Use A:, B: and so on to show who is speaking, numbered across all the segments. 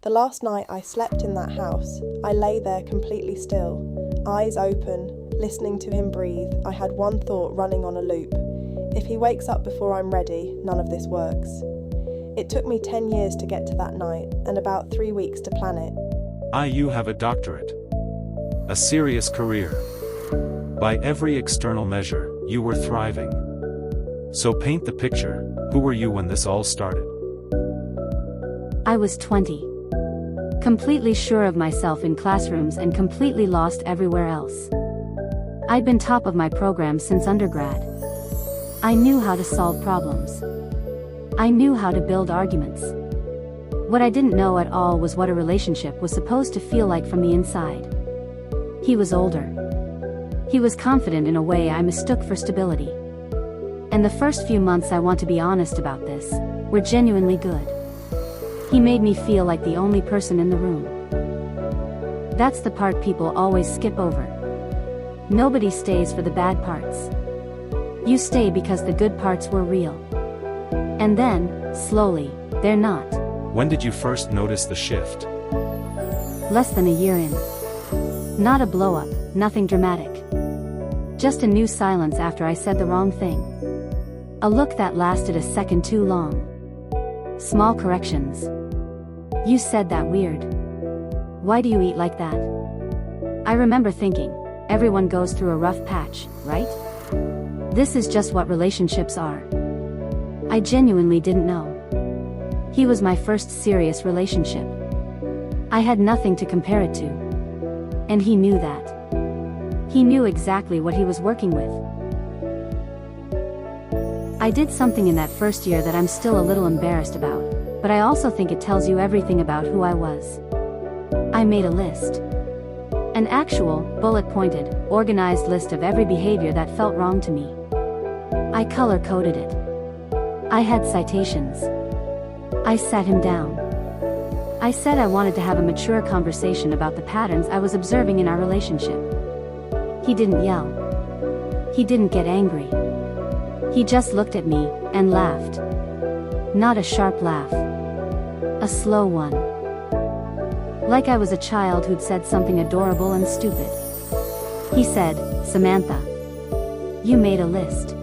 A: The last night I slept in that house, I lay there completely still, eyes open, listening to him breathe. I had one thought running on a loop. If he wakes up before I'm ready, none of this works. It took me 10 years to get to that night, and about 3 weeks to plan it.
B: You have a doctorate. A serious career. By every external measure, you were thriving. So paint the picture. Who were you when this all started?
C: I was 20. Completely sure of myself in classrooms and completely lost everywhere else. I'd been top of my program since undergrad. I knew how to solve problems. I knew how to build arguments. What I didn't know at all was what a relationship was supposed to feel like from the inside. He was older. He was confident in a way I mistook for stability. And the first few months, I want to be honest about this, were genuinely good. He made me feel like the only person in the room. That's the part people always skip over. Nobody stays for the bad parts. You stay because the good parts were real. And then, slowly, they're not.
B: When did you first notice the shift?
C: Less than a year in. Not a blow-up, nothing dramatic. Just a new silence after I said the wrong thing. A look that lasted a second too long. Small corrections. You said that weird. Why do you eat like that? I remember thinking, everyone goes through a rough patch, right? This is just what relationships are. I genuinely didn't know. He was my first serious relationship. I had nothing to compare it to. And he knew that. He knew exactly what he was working with. I did something in that first year that I'm still a little embarrassed about, but I also think it tells you everything about who I was. I made a list. An actual, bullet-pointed, organized list of every behavior that felt wrong to me. I color-coded it. I had citations. I sat him down. I said I wanted to have a mature conversation about the patterns I was observing in our relationship. He didn't yell. He didn't get angry. He just looked at me and laughed. Not a sharp laugh. A slow one. Like I was a child who'd said something adorable and stupid. He said, "Samantha, you made a list.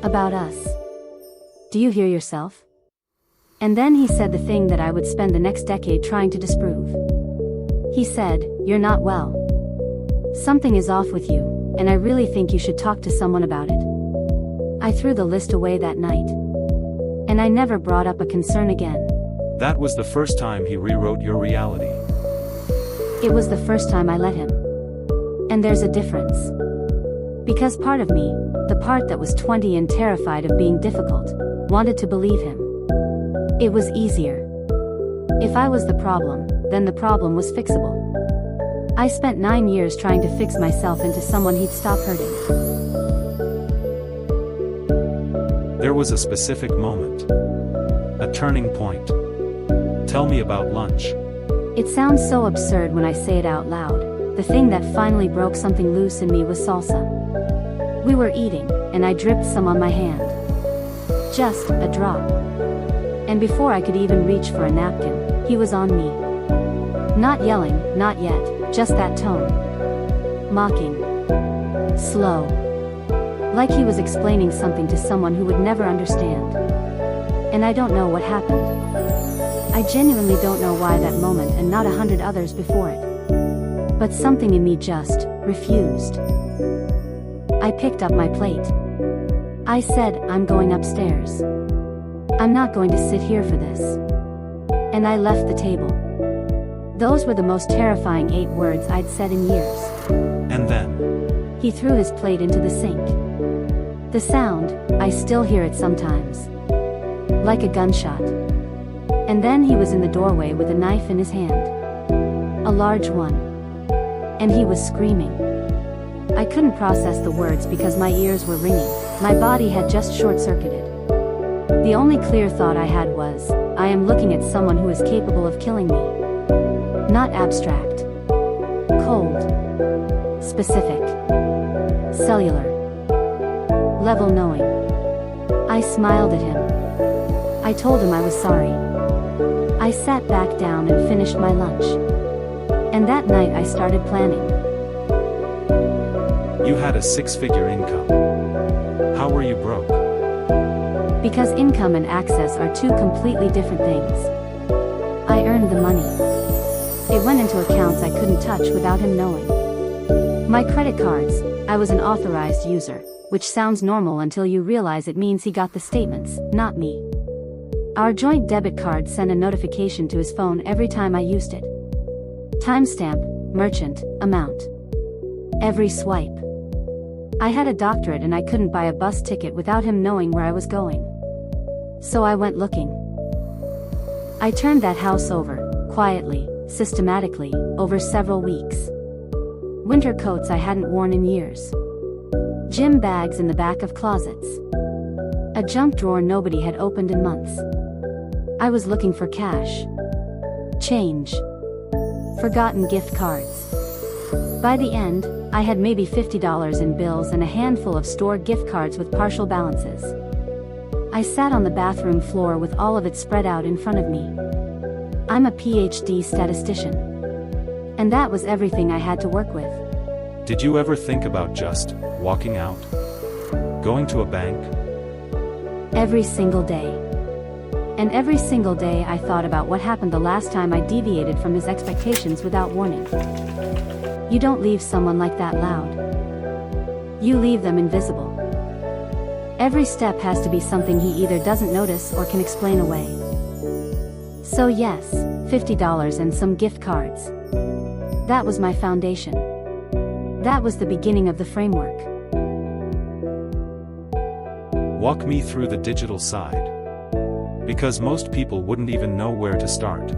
C: About us. Do you hear yourself?" And then he said the thing that I would spend the next decade trying to disprove. He said, "You're not well. Something is off with you, and I really think you should talk to someone about it." I threw the list away that night. And I never brought up a concern again.
B: That was the first time he rewrote your reality.
C: It was the first time I let him. And there's a difference. Because part of me, the part that was 20 and terrified of being difficult, wanted to believe him. It was easier. If I was the problem, then the problem was fixable. I spent 9 years trying to fix myself into someone he'd stop hurting.
B: There was a specific moment. A turning point. Tell me about lunch.
C: It sounds so absurd when I say it out loud. The thing that finally broke something loose in me was salsa. We were eating, and I dripped some on my hand. Just a drop. And before I could even reach for a napkin, he was on me. Not yelling, not yet, just that tone. Mocking. Slow. Like he was explaining something to someone who would never understand. And I don't know what happened. I genuinely don't know why that moment and not 100 others before it. But something in me just refused. I picked up my plate. I said, "I'm going upstairs. I'm not going to sit here for this." And I left the table. Those were the most terrifying 8 words I'd said in years.
B: And then?
C: He threw his plate into the sink. The sound, I still hear it sometimes. Like a gunshot. And then he was in the doorway with a knife in his hand. A large one. And he was screaming. I couldn't process the words because my ears were ringing. My body had just short-circuited. The only clear thought I had was, I am looking at someone who is capable of killing me. Not abstract. Cold. Specific. Cellular. Level knowing. I smiled at him. I told him I was sorry. I sat back down and finished finished my lunch. And that night I started planning.
B: You had a six-figure income. How were you broke?
C: Because income and access are two completely different things. I earned the money. It went into accounts I couldn't touch without him knowing. My credit cards, I was an authorized user, which sounds normal until you realize it means he got the statements, not me. Our joint debit card sent a notification to his phone every time I used it. Timestamp, merchant, amount. Every swipe. I had a doctorate and I couldn't buy a bus ticket without him knowing where I was going. So I went looking. I turned that house over, quietly, systematically, over several weeks. Winter coats I hadn't worn in years. Gym bags in the back of closets. A junk drawer nobody had opened in months. I was looking for cash. Change. Forgotten gift cards. By the end, I had maybe $50 in bills and a handful of stored gift cards with partial balances. I sat on the bathroom floor with all of it spread out in front of me. I'm a PhD statistician. And that was everything I had to work with.
B: Did you ever think about just walking out? Going to a bank?
C: Every single day. And every single day I thought about what happened the last time I deviated from his expectations without warning. You don't leave someone like that loud. You leave them invisible. Every step has to be something he either doesn't notice or can explain away. So yes, $50 and some gift cards. That was my foundation. That was the beginning of the framework.
B: Walk me through the digital side. Because most people wouldn't even know where to start.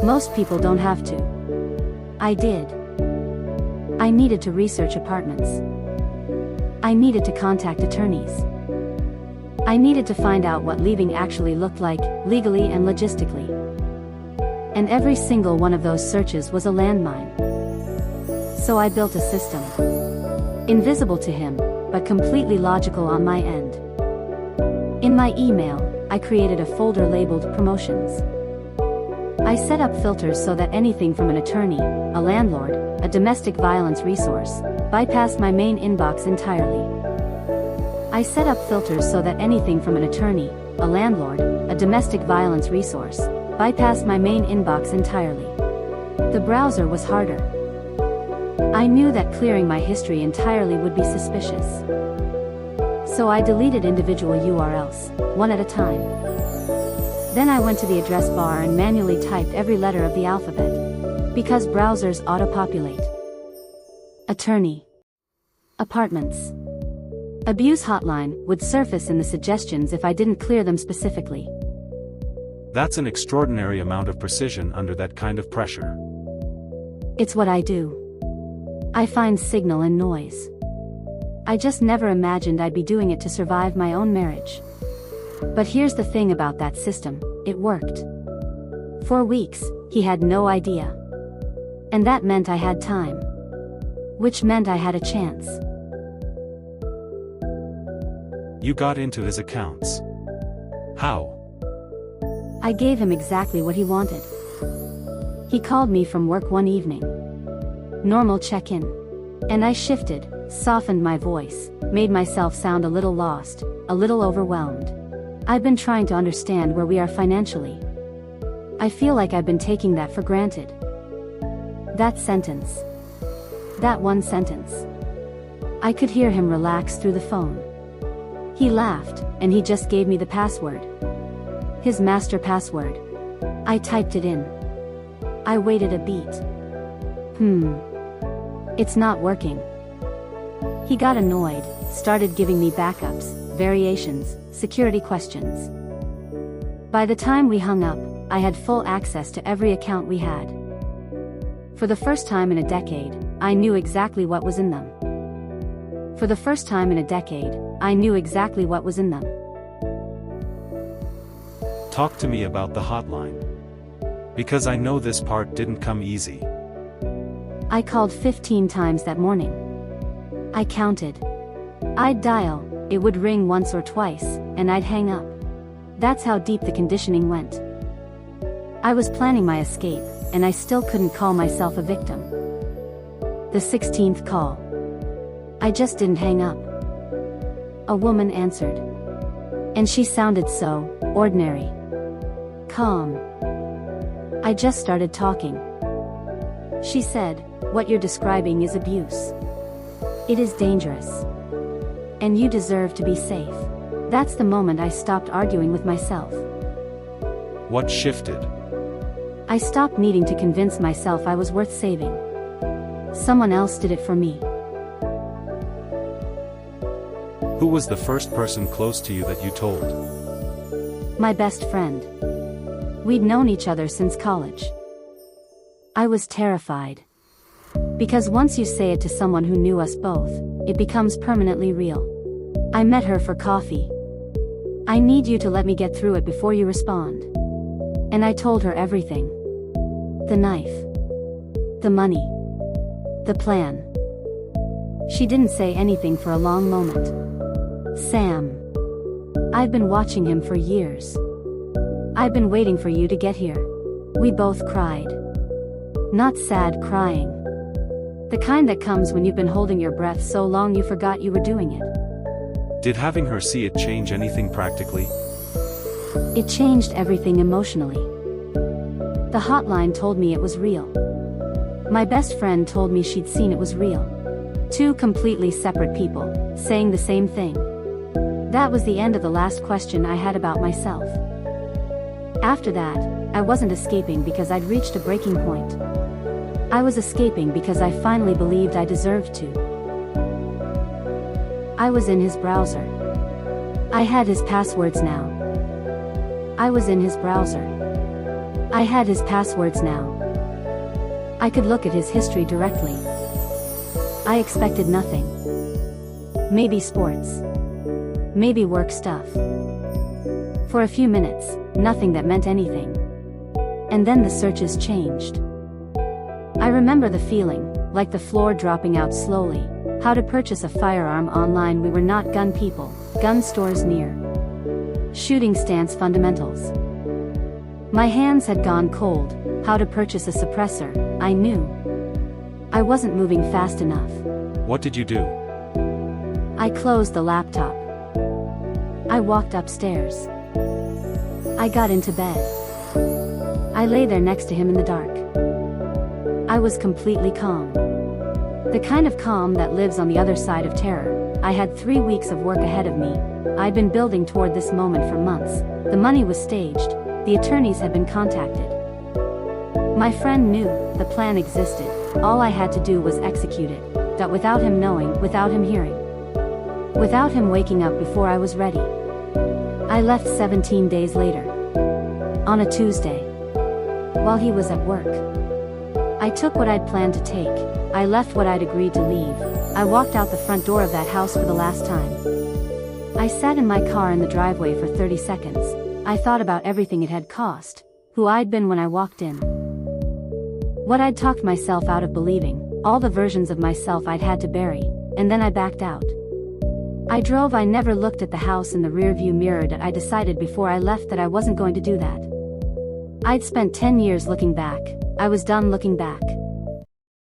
C: Most people don't have to. I did. I needed to research apartments. I needed to contact attorneys. I needed to find out what leaving actually looked like, legally and logistically. And every single one of those searches was a landmine. So I built a system. Invisible to him, but completely logical on my end. In my email, I created a folder labeled Promotions. I set up filters so that anything from an attorney, a landlord, a domestic violence resource, bypassed my main inbox entirely. I set up filters so that anything from an attorney, a landlord, a domestic violence resource, bypassed my main inbox entirely. The browser was harder. I knew that clearing my history entirely would be suspicious. So I deleted individual URLs, one at a time. Then I went to the address bar and manually typed every letter of the alphabet. Because browsers auto-populate. Attorney. Apartments. Abuse hotline would surface in the suggestions if I didn't clear them specifically.
B: That's an extraordinary amount of precision under that kind of pressure.
C: It's what I do. I find signal in noise. I just never imagined I'd be doing it to survive my own marriage. But here's the thing about that system, it worked. For weeks, he had no idea. And that meant I had time. Which meant I had a chance.
B: You got into his accounts. How?
C: I gave him exactly what he wanted. He called me from work one evening. Normal check-in. And I shifted, softened my voice, made myself sound a little lost, a little overwhelmed. I've been trying to understand where we are financially. I feel like I've been taking that for granted. That sentence. That one sentence. I could hear him relax through the phone. He laughed, and he just gave me the password. His master password. I typed it in. I waited a beat. It's not working. He got annoyed, started giving me backups, variations, security questions. By the time we hung up, I had full access to every account we had. For the first time in a decade, I knew exactly what was in them. For the first time in a decade, I knew exactly what was in them.
B: Talk to me about the hotline. Because I know this part didn't come easy.
C: I called 15 times that morning. I counted. I'd dial, it would ring once or twice, and I'd hang up. That's how deep the conditioning went. I was planning my escape, and I still couldn't call myself a victim. The 16th call. I just didn't hang up. A woman answered. And she sounded so ordinary. Calm. I just started talking. She said, "What you're describing is abuse. It is dangerous. And you deserve to be safe." That's the moment I stopped arguing with myself.
B: What shifted?
C: I stopped needing to convince myself I was worth saving. Someone else did it for me.
B: Who was the first person close to you that you told?
C: My best friend. We'd known each other since college. I was terrified. Because once you say it to someone who knew us both, it becomes permanently real. I met her for coffee. "I need you to let me get through it before you respond." And I told her everything. The knife. The money. The plan. She didn't say anything for a long moment. "Sam. I've been watching him for years. I've been waiting for you to get here." We both cried. Not sad crying. The kind that comes when you've been holding your breath so long you forgot you were doing it.
B: Did having her see it change anything practically?
C: It changed everything emotionally. The hotline told me it was real. My best friend told me she'd seen it was real. Two completely separate people, saying the same thing. That was the end of the last question I had about myself. After that, I wasn't escaping because I'd reached a breaking point. I was escaping because I finally believed I deserved to. I was in his browser. I had his passwords now. I was in his browser. I had his passwords now. I could look at his history directly. I expected nothing. Maybe sports. Maybe work stuff. For a few minutes, nothing that meant anything. And then the searches changed. I remember the feeling, like the floor dropping out slowly. How to purchase a firearm online. We were not gun people. Gun stores near. Shooting stance fundamentals. My hands had gone cold. How to purchase a suppressor, I knew. I wasn't moving fast enough.
B: What did you do?
C: I closed the laptop. I walked upstairs. I got into bed. I lay there next to him in the dark. I was completely calm. The kind of calm that lives on the other side of terror. I had 3 weeks of work ahead of me. I'd been building toward this moment for months. The money was staged. The attorneys had been contacted. My friend knew the plan existed. All I had to do was execute it. That without him knowing, without him hearing. Without him waking up before I was ready. I left 17 days later. On a Tuesday. While he was at work. I took what I'd planned to take. I left what I'd agreed to leave. I walked out the front door of that house for the last time. I sat in my car in the driveway for 30 seconds. I thought about everything it had cost. Who I'd been when I walked in. What I'd talked myself out of believing. All the versions of myself I'd had to bury. And then I backed out. I drove. I never looked at the house in the rearview mirror. That I decided before I left that I wasn't going to do that. I'd spent 10 years looking back. I was done looking back.